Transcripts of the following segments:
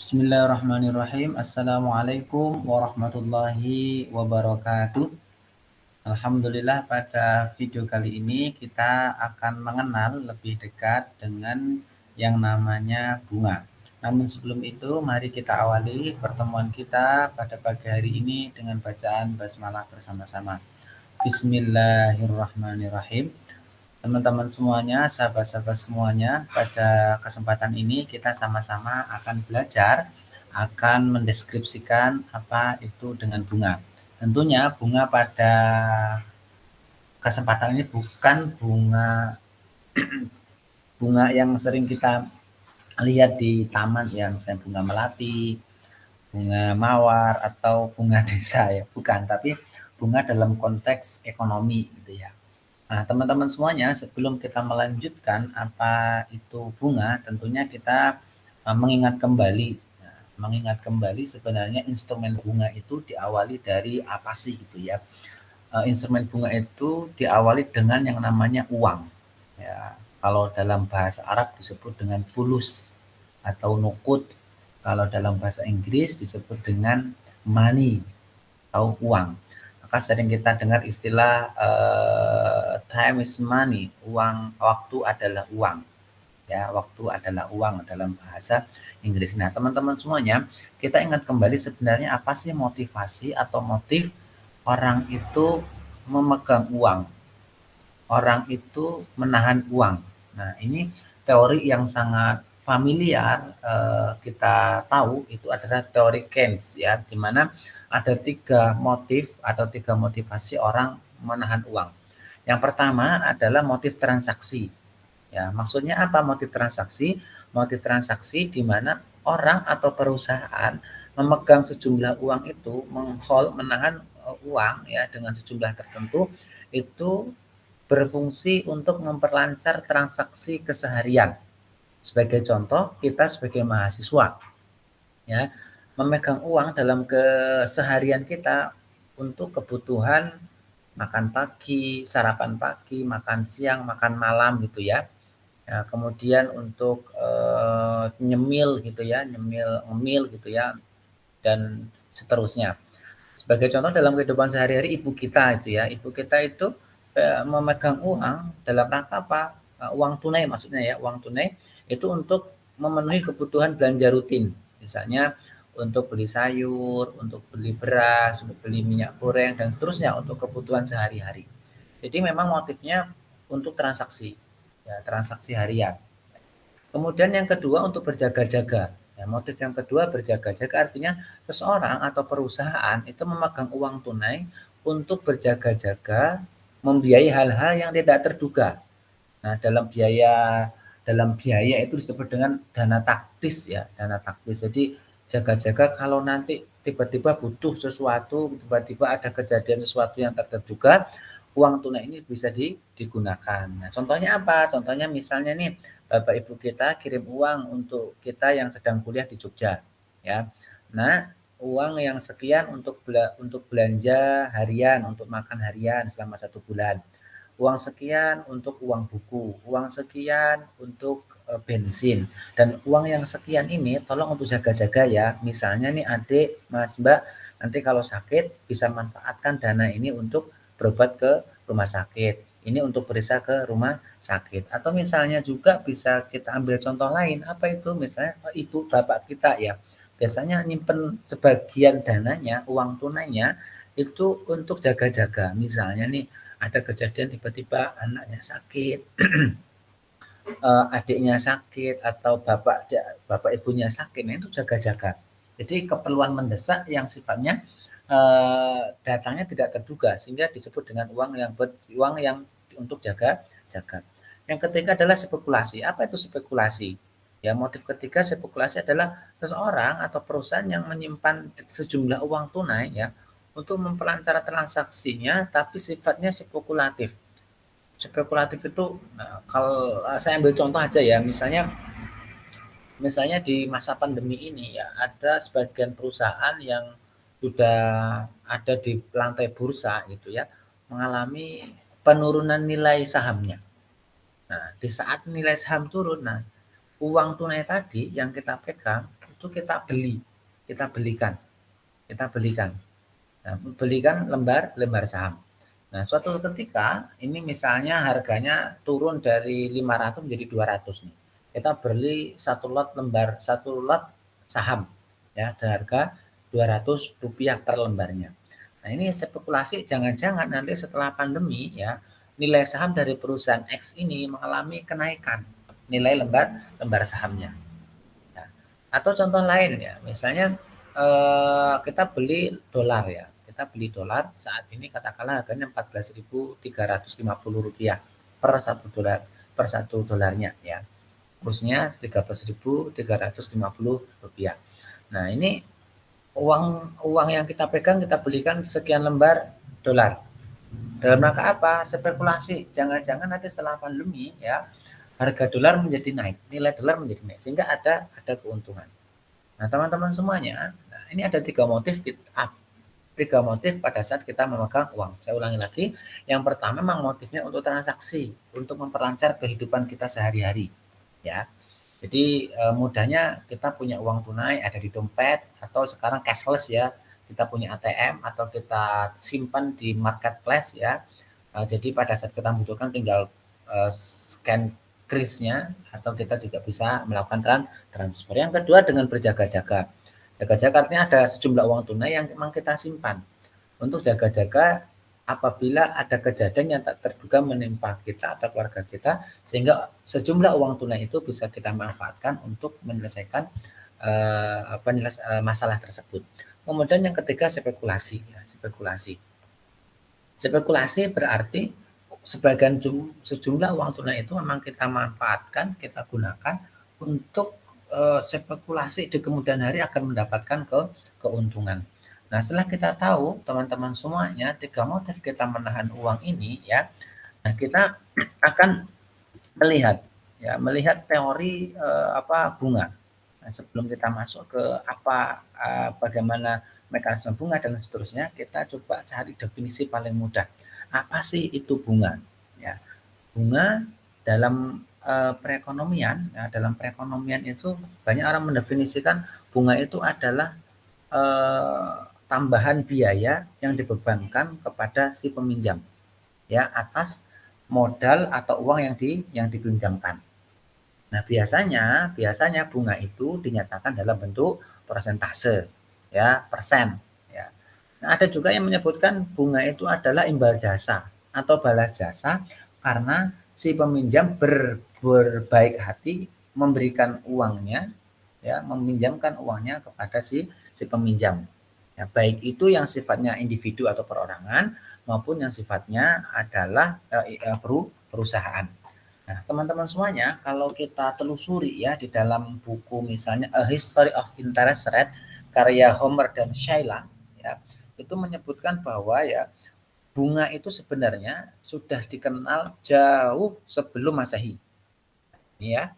Bismillahirrahmanirrahim. Assalamualaikum warahmatullahi wabarakatuh. Alhamdulillah pada video kali ini kita akan mengenal lebih dekat dengan yang namanya bunga. Namun sebelum itu mari kita awali pertemuan kita pada pagi hari ini dengan bacaan basmalah bersama-sama. Bismillahirrahmanirrahim. Teman-teman semuanya, sahabat-sahabat semuanya, pada kesempatan ini kita sama-sama akan belajar, akan mendeskripsikan apa itu dengan bunga. Tentunya bunga pada kesempatan ini bukan bunga yang sering kita lihat di taman yang saya bunga melati, bunga mawar atau bunga desa ya, bukan, tapi bunga dalam konteks ekonomi gitu ya. Nah, teman-teman semuanya, sebelum kita melanjutkan apa itu bunga, tentunya kita mengingat kembali sebenarnya instrumen bunga itu diawali dari apa sih gitu ya. Instrumen bunga itu diawali dengan yang namanya uang. Ya, kalau dalam bahasa Arab disebut dengan fulus atau nukut. Kalau dalam bahasa Inggris disebut dengan money atau uang. Maka sering kita dengar istilah time is money, waktu adalah uang. Ya, waktu adalah uang dalam bahasa Inggris. Nah, teman-teman semuanya, kita ingat kembali sebenarnya apa sih motivasi atau motif orang itu memegang uang, orang itu menahan uang. Nah, ini teori yang sangat familiar, kita tahu itu adalah teori Keynes ya, di mana ada 3 motif atau 3 motivasi orang menahan uang. Yang pertama adalah motif transaksi. Ya, maksudnya apa motif transaksi? Motif transaksi di mana orang atau perusahaan memegang sejumlah uang itu, menahan uang ya dengan sejumlah tertentu itu berfungsi untuk memperlancar transaksi keseharian. Sebagai contoh, kita sebagai mahasiswa ya, memegang uang dalam keseharian kita untuk kebutuhan makan pagi, sarapan pagi, makan siang, makan malam gitu ya. Ya, kemudian untuk nyemil gitu ya, ngemil gitu ya, dan seterusnya. Sebagai contoh dalam kehidupan sehari-hari ibu kita itu ya, ibu kita itu memegang uang dalam rangka apa? Uang tunai maksudnya ya, uang tunai itu untuk memenuhi kebutuhan belanja rutin. Misalnya untuk beli sayur, untuk beli beras, untuk beli minyak goreng dan seterusnya untuk kebutuhan sehari-hari. Jadi memang motifnya untuk transaksi, ya, transaksi harian. Kemudian yang kedua untuk berjaga-jaga. Ya, motif yang kedua berjaga-jaga artinya seseorang atau perusahaan itu memegang uang tunai untuk berjaga-jaga membiayai hal-hal yang tidak terduga. Nah, dalam biaya itu disebut dengan dana taktis ya, dana taktis. Jadi jaga-jaga kalau nanti tiba-tiba butuh sesuatu, tiba-tiba ada kejadian sesuatu yang tak terduga, uang tunai ini bisa digunakan. Nah, contohnya apa? Contohnya misalnya nih, Bapak Ibu kita kirim uang untuk kita yang sedang kuliah di Jogja, ya. Nah, uang yang sekian untuk belanja harian, untuk makan harian selama 1 bulan. Uang sekian untuk uang buku, uang sekian untuk bensin, dan uang yang sekian ini tolong untuk jaga-jaga ya. Misalnya nih adik, mas, mbak, nanti kalau sakit bisa manfaatkan dana ini untuk berobat ke rumah sakit. Ini untuk periksa ke rumah sakit. Atau misalnya juga bisa kita ambil contoh lain, apa itu? Misalnya ibu bapak kita ya, biasanya nyimpen sebagian dananya, uang tunainya itu untuk jaga-jaga. Misalnya nih ada kejadian tiba-tiba anaknya sakit, adiknya sakit atau bapak ibunya sakit, nah itu jaga-jaga. Jadi keperluan mendesak yang sifatnya datangnya tidak terduga sehingga disebut dengan uang yang untuk jaga-jaga. Yang ketiga adalah spekulasi. Apa itu spekulasi? Ya, motif ketiga spekulasi adalah seseorang atau perusahaan yang menyimpan sejumlah uang tunai ya untuk memperlancar transaksinya tapi sifatnya spekulatif. Spekulatif itu, nah, kalau saya ambil contoh aja ya, misalnya di masa pandemi ini ya, ada sebagian perusahaan yang sudah ada di lantai bursa gitu ya, mengalami penurunan nilai sahamnya. Nah, di saat nilai saham turun, nah uang tunai tadi yang kita pegang itu itu kita belikan. Nah, belikan lembar saham. Nah, suatu ketika ini misalnya harganya turun dari 500 menjadi 200 nih. Kita beli satu lot saham ya dengan harga Rp200 per lembarnya. Nah, ini spekulasi jangan-jangan nanti setelah pandemi ya, nilai saham dari perusahaan X ini mengalami kenaikan nilai lembar sahamnya. Nah, atau contoh lain ya, misalnya kita beli dolar ya. Kita beli dolar saat ini katakanlah harganya Rp14.350 per satu dolarnya ya. Kursnya Rp13.350. Nah, ini uang yang kita pegang kita belikan sekian lembar dolar. Dalam rangka apa? Spekulasi. Jangan-jangan nanti setelah pandemi ya harga dolar menjadi naik, nilai dolar menjadi naik sehingga ada keuntungan. Nah, teman-teman semuanya, nah ini ada tiga motif pada saat kita memegang uang. Saya ulangi lagi, yang pertama memang motifnya untuk transaksi, untuk memperlancar kehidupan kita sehari-hari, ya. Jadi mudahnya kita punya uang tunai ada di dompet atau sekarang cashless ya, kita punya ATM atau kita simpan di marketplace ya. Jadi pada saat kita membutuhkan tinggal scan krisnya atau kita juga bisa melakukan transfer. Yang kedua dengan berjaga-jaga. Jaga-jaga artinya ada sejumlah uang tunai yang memang kita simpan untuk jaga-jaga apabila ada kejadian yang tak terduga menimpa kita atau keluarga kita sehingga sejumlah uang tunai itu bisa kita manfaatkan untuk menyelesaikan masalah tersebut. Kemudian yang ketiga spekulasi ya, spekulasi berarti sejumlah uang tunai itu memang kita manfaatkan, kita gunakan untuk spekulasi di kemudian hari akan mendapatkan keuntungan. Nah, setelah kita tahu teman-teman semuanya 3 motif kita menahan uang ini ya. Nah, kita akan melihat teori bunga. Nah, sebelum kita masuk ke bagaimana mekanisme bunga dan seterusnya, kita coba cari definisi paling mudah. Apa sih itu bunga? Ya, bunga dalam perekonomian, ya, dalam perekonomian itu banyak orang mendefinisikan bunga itu adalah tambahan biaya yang dibebankan kepada si peminjam, ya atas modal atau uang yang dipinjamkan. Nah, biasanya bunga itu dinyatakan dalam bentuk persentase, ya persen. Nah, ada juga yang menyebutkan bunga itu adalah imbal jasa atau balas jasa karena si peminjam berbaik hati memberikan uangnya, ya, meminjamkan uangnya kepada si peminjam. Ya, baik itu yang sifatnya individu atau perorangan maupun yang sifatnya adalah perusahaan. Nah, teman-teman semuanya, kalau kita telusuri ya di dalam buku misalnya A History of Interest Rate karya Homer dan Sheila, ya, itu menyebutkan bahwa ya bunga itu sebenarnya sudah dikenal jauh sebelum Masehi. Ya,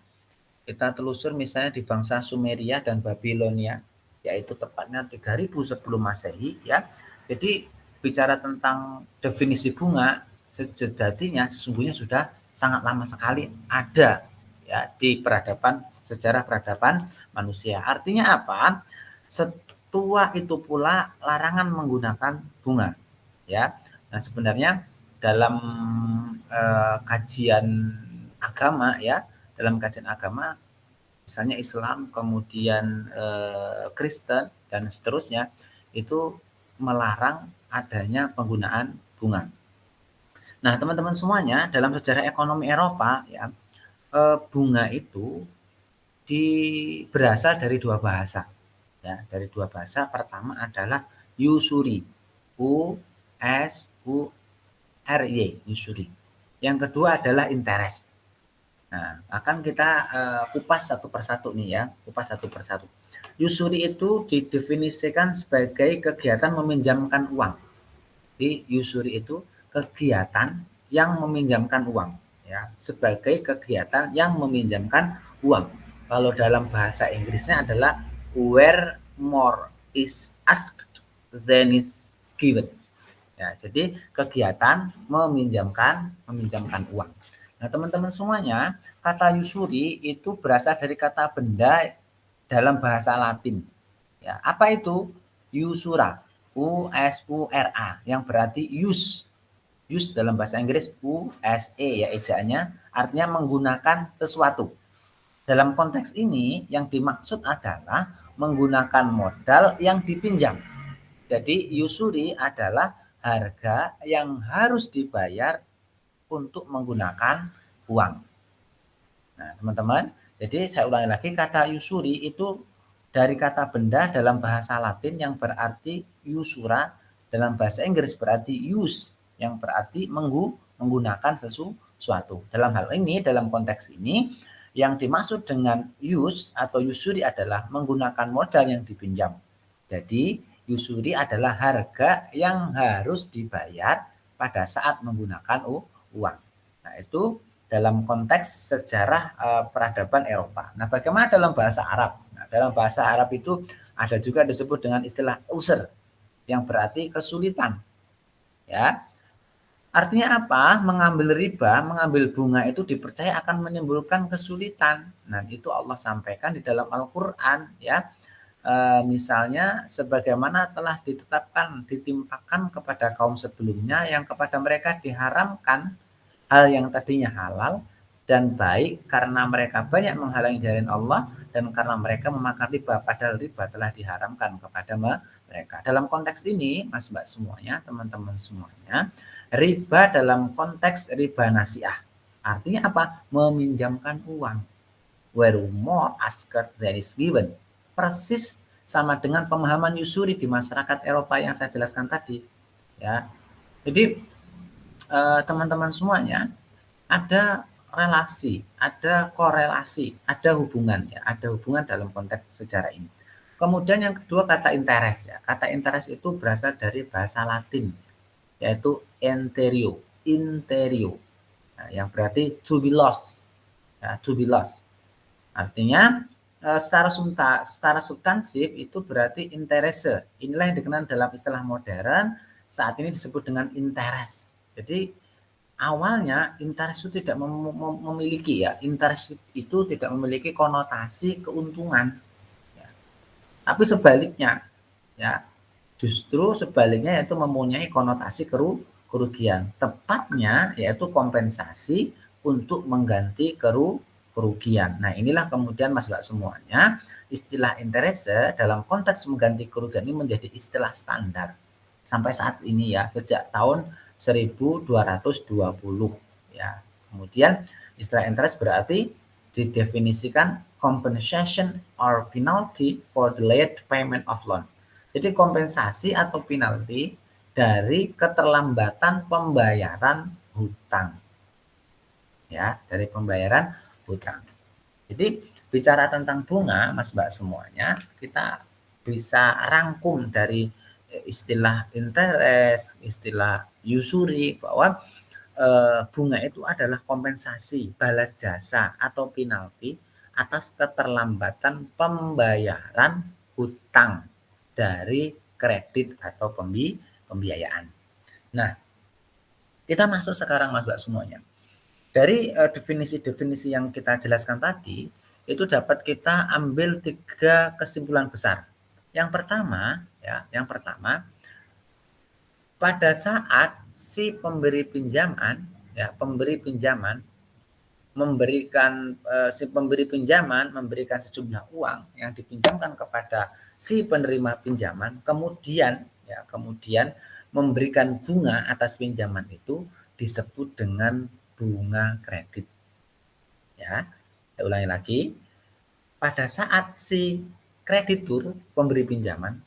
kita telusur misalnya di bangsa Sumeria dan Babilonia, yaitu tepatnya 3000 sebelum Masehi ya. Jadi bicara tentang definisi bunga sejatinya sesungguhnya sudah sangat lama sekali ada ya di sejarah peradaban manusia. Artinya apa? Setua itu pula larangan menggunakan bunga ya. Nah, sebenarnya dalam kajian agama ya, dalam kajian agama misalnya Islam, kemudian Kristen dan seterusnya itu melarang adanya penggunaan bunga. Nah, teman-teman semuanya, dalam sejarah ekonomi Eropa ya, bunga itu berasal dari dua bahasa. Ya, dari dua bahasa. Pertama adalah usury. U S U R Y, usury. Yang kedua adalah interest. Nah, akan kita kupas satu persatu nih ya, kupas satu persatu. Usury itu didefinisikan sebagai kegiatan meminjamkan uang. Di usury itu kegiatan yang meminjamkan uang, ya, sebagai kegiatan yang meminjamkan uang. Kalau dalam bahasa Inggrisnya adalah where more is asked than is given. Ya, jadi kegiatan meminjamkan uang. Nah, teman-teman semuanya, kata usury itu berasal dari kata benda dalam bahasa Latin. Ya, apa itu? Usura, U-S-U-R-A, yang berarti use. Use dalam bahasa Inggris U-S-E ya ejaannya, artinya menggunakan sesuatu. Dalam konteks ini yang dimaksud adalah menggunakan modal yang dipinjam. Jadi usuri adalah harga yang harus dibayar untuk menggunakan uang. Nah, teman-teman, jadi saya ulangi lagi, kata usuri itu dari kata benda dalam bahasa Latin yang berarti usura, dalam bahasa Inggris berarti use, yang berarti menggunakan sesuatu. Dalam hal ini, dalam konteks ini, yang dimaksud dengan use atau usuri adalah menggunakan modal yang dipinjam. Jadi, usuri adalah harga yang harus dibayar pada saat menggunakan uang. Nah, itu dalam konteks sejarah peradaban Eropa. Nah, bagaimana dalam bahasa Arab? Nah, dalam bahasa Arab itu ada juga disebut dengan istilah usr, yang berarti kesulitan. Ya, artinya apa? Mengambil riba, mengambil bunga itu dipercaya akan menimbulkan kesulitan. Nah, itu Allah sampaikan di dalam Al-Qur'an ya. Misalnya sebagaimana telah ditetapkan, ditimpakan kepada kaum sebelumnya yang kepada mereka diharamkan hal yang tadinya halal dan baik karena mereka banyak menghalangi jalan Allah dan karena mereka memakan riba, padahal riba telah diharamkan kepada mereka. Dalam konteks ini, Mas Mbak semuanya, teman-teman semuanya, riba dalam konteks riba nasiah. Artinya apa? Meminjamkan uang. Where more asked than is given. Persis sama dengan pemahaman usuri di masyarakat Eropa yang saya jelaskan tadi. Ya, jadi teman-teman semuanya ada relasi, ada korelasi, ada hubungan ya, ada hubungan dalam konteks sejarah ini. Kemudian yang kedua kata interest ya. Kata interest itu berasal dari bahasa Latin yaitu interio. Nah, yang berarti to be lost. Ya, to be lost. Artinya secara substansif itu berarti interesse. Inilah yang dikenal dalam istilah modern saat ini disebut dengan interest. Jadi awalnya interest itu tidak memiliki ya, interest itu tidak memiliki konotasi keuntungan. Ya. Tapi sebaliknya, ya justru sebaliknya yaitu mempunyai konotasi kerugian. Tepatnya yaitu kompensasi untuk mengganti kerugian. Nah inilah kemudian Mas Mbak semuanya, istilah interesse dalam konteks mengganti kerugian ini menjadi istilah standar sampai saat ini ya, sejak tahun 1220 ya. Kemudian istilah interest berarti didefinisikan compensation or penalty for delayed payment of loan. Jadi kompensasi atau penalti dari keterlambatan pembayaran hutang. Ya, dari pembayaran hutang. Jadi bicara tentang bunga, Mas Mbak semuanya, kita bisa rangkum dari istilah interest, istilah usuri bahwa bunga itu adalah kompensasi balas jasa atau penalti atas keterlambatan pembayaran hutang dari kredit atau pembiayaan. Nah, kita masuk sekarang Mas Mbak semuanya. Dari definisi-definisi yang kita jelaskan tadi, itu dapat kita ambil 3 kesimpulan besar. Yang pertama, ya, pada saat si pemberi pinjaman, ya, si pemberi pinjaman memberikan sejumlah uang yang dipinjamkan kepada si penerima pinjaman, kemudian memberikan bunga atas pinjaman itu disebut dengan bunga kredit. Ya, saya ulangi lagi. Pada saat si kreditur pemberi pinjaman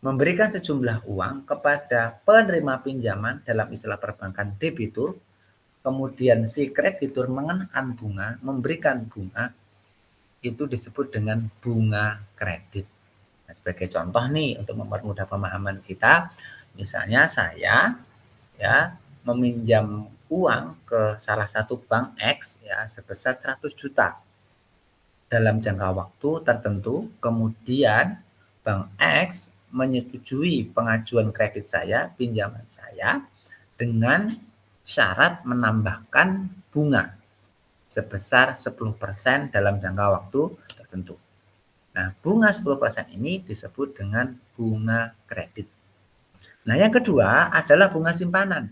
memberikan sejumlah uang kepada penerima pinjaman dalam istilah perbankan debitur, kemudian si kreditur mengenakan bunga, memberikan bunga, itu disebut dengan bunga kredit. Nah, sebagai contoh nih untuk mempermudah pemahaman kita, misalnya saya ya meminjam uang ke salah satu bank X ya sebesar 100 juta dalam jangka waktu tertentu, kemudian bank X menyetujui pengajuan kredit saya, pinjaman saya dengan syarat menambahkan bunga sebesar 10% dalam jangka waktu tertentu. Nah, bunga 10% ini disebut dengan bunga kredit. Nah, yang kedua adalah bunga simpanan,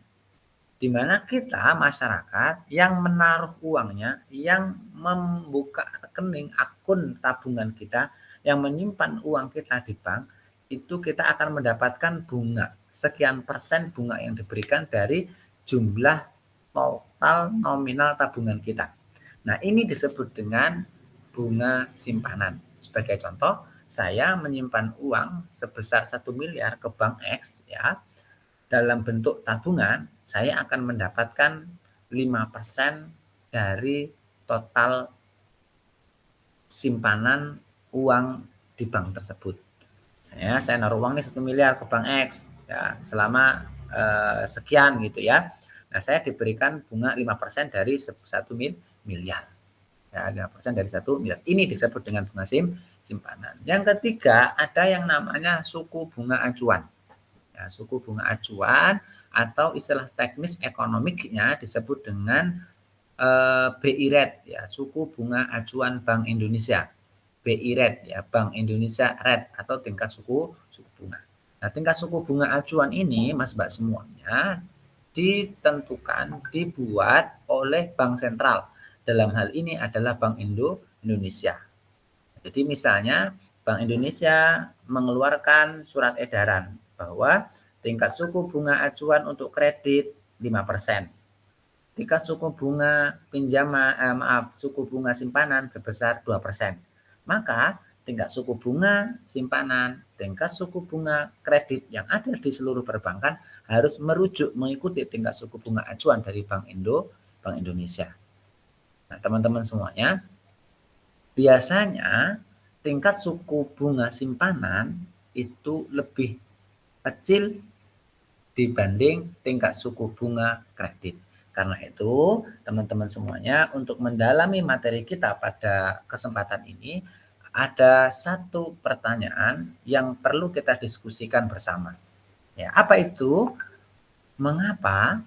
di mana kita masyarakat yang menaruh uangnya, yang membuka rekening akun tabungan kita, yang menyimpan uang kita di bank, itu kita akan mendapatkan bunga. Sekian persen bunga yang diberikan dari jumlah total nominal tabungan kita. Nah, ini disebut dengan bunga simpanan. Sebagai contoh, saya menyimpan uang sebesar 1 miliar ke bank X ya, dalam bentuk tabungan, saya akan mendapatkan 5% dari total simpanan uang di bank tersebut. Saya naruh uang nih 1 miliar ke bank X ya, selama sekian gitu ya. Nah, saya diberikan bunga 5% dari 1 miliar. Ya, 5% dari 1 miliar. Ini disebut dengan bunga simpanan. Yang ketiga, ada yang namanya suku bunga acuan. Ya, suku bunga acuan atau istilah teknis ekonomiknya disebut dengan BI rate ya, suku bunga acuan Bank Indonesia. BI rate ya, Bank Indonesia rate atau tingkat suku bunga. Nah, tingkat suku bunga acuan ini Mas Mbak semuanya ditentukan, dibuat oleh bank sentral. Dalam hal ini adalah Bank Indonesia. Jadi misalnya Bank Indonesia mengeluarkan surat edaran bahwa tingkat suku bunga acuan untuk kredit 5%. Tingkat suku bunga suku bunga simpanan sebesar 2%. Maka tingkat suku bunga simpanan, tingkat suku bunga kredit yang ada di seluruh perbankan harus merujuk mengikuti tingkat suku bunga acuan dari Bank Indonesia. Nah, teman-teman semuanya, biasanya tingkat suku bunga simpanan itu lebih kecil dibanding tingkat suku bunga kredit. Karena itu, teman-teman semuanya, untuk mendalami materi kita pada kesempatan ini, ada satu pertanyaan yang perlu kita diskusikan bersama. Ya, apa itu? Mengapa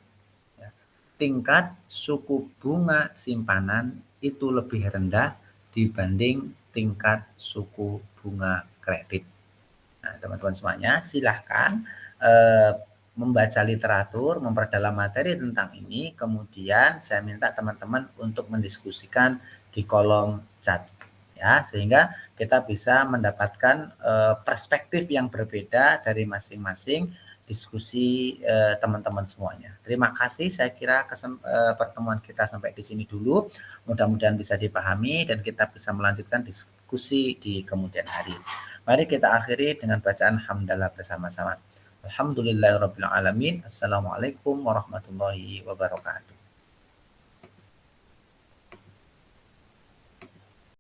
tingkat suku bunga simpanan itu lebih rendah dibanding tingkat suku bunga kredit? Nah, teman-teman semuanya, silahkan membaca literatur, memperdalam materi tentang ini, kemudian saya minta teman-teman untuk mendiskusikan di kolom chat ya, sehingga kita bisa mendapatkan perspektif yang berbeda dari masing-masing diskusi teman-teman semuanya. Terima kasih, saya kira pertemuan kita sampai di sini dulu. Mudah-mudahan bisa dipahami dan kita bisa melanjutkan diskusi di kemudian hari. Mari kita akhiri dengan bacaan hamdalah bersama-sama. Alhamdulillahirabbil alamin. Assalamualaikum warahmatullahi wabarakatuh.